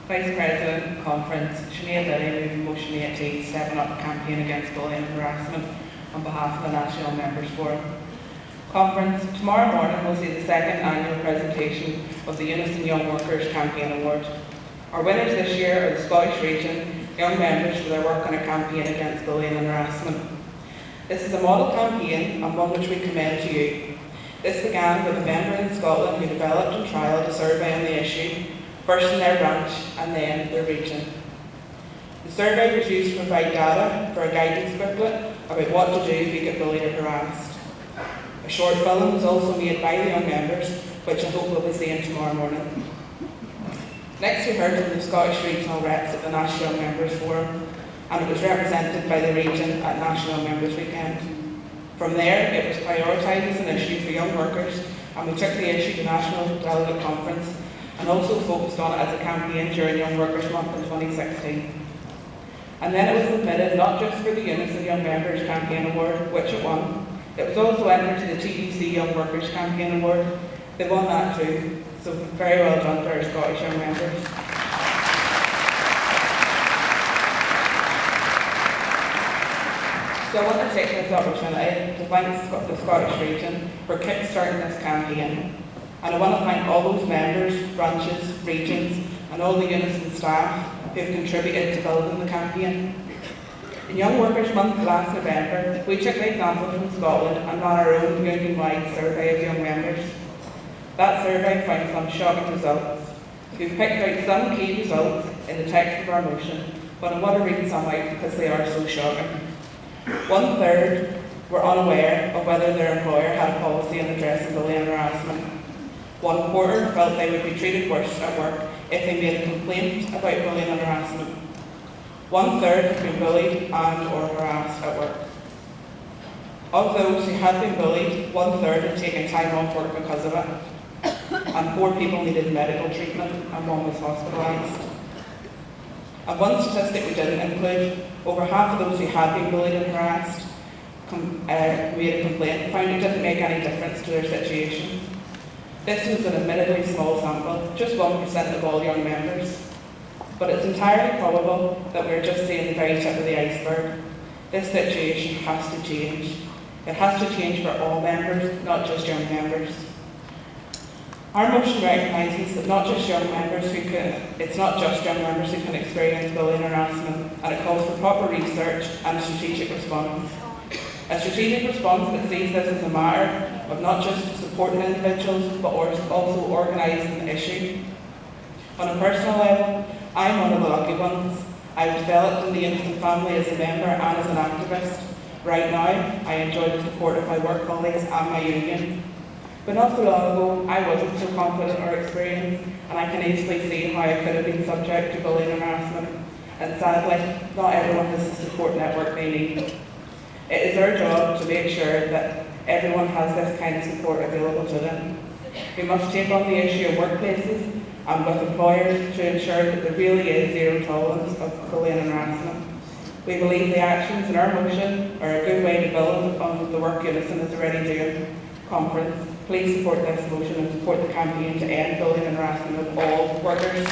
Vice President, Conference, Sinead Liddy, moving motion 18, stepping up the campaign against bullying and harassment on behalf of the National Members Forum. Conference, tomorrow morning will see the second annual presentation of the UNISON Young Workers Campaign Award. Our winners this year are the Scottish region young members for their work on a campaign against bullying and harassment. This is a model campaign and one which we commend to you. This began with a member in Scotland who developed and trialled a survey on the issue, first in their branch and then their region. The survey was used to provide data for a guidance booklet about what to do if you get bullied or harassed. A short film was also made by the young members, which I hope we'll be seeing tomorrow morning. Next we heard from the Scottish regional reps at the National Members Forum, and it was represented by the region at National Members Weekend. From there, it was prioritised as an issue for young workers, and we took the issue to National Delegate Conference and also focused on it as a campaign during Young Workers Month in 2016. And then it was submitted not just for the UNISON Young Members Campaign Award, which it won, it was also entered to the TDC Young Workers Campaign Award. They won that too, so very well done to our Scottish young members. So I want to take this opportunity to thank the Scottish region for kick-starting this campaign. And I want to thank all those members, branches, regions and all the UNISON staff who have contributed to building the campaign. In Young Workers Month last November, we took the example from Scotland and ran our own union-wide survey of young members. That survey found some shocking results. We've picked out some key results in the text of our motion, but I want to read some out because they are so shocking. 1/3 were unaware of whether their employer had a policy on addressing bullying and harassment. 1/4 felt they would be treated worse at work if they made a complaint about bullying and harassment. 1/3 had been bullied and or harassed at work. Of those who had been bullied, 1/3 had taken time off work because of it, and 4 people needed medical treatment and 1 was hospitalised. And one statistic we didn't include, over half of those who had been bullied and harassed made a complaint and found it didn't make any difference to their situation. This was an admittedly small sample, just 1% of all young members. But it's entirely probable that we're just seeing the very tip of the iceberg. This situation has to change. It has to change for all members, not just young members. Our motion recognises that it's not just young members who can experience bullying and harassment, and it calls for proper research and a strategic response. A strategic response that sees this as a matter of not just supporting individuals, but also organising the issue. On a personal level, I'm one of the lucky ones. I've developed in the UNISON family as a member and as an activist. Right now, I enjoy the support of my work colleagues and my union. But not so long ago, I wasn't so confident or experienced, and I can easily see how I could have been subject to bullying and harassment. And sadly, not everyone has the support network they need. It is our job to make sure that everyone has this kind of support available to them. We must take on the issue of workplaces and with employers to ensure that there really is zero tolerance of bullying and harassment. We believe the actions in our motion are a good way to build on the work UNISON is already doing. Conference, please support this motion and support the campaign to end bullying and harassment of all workers.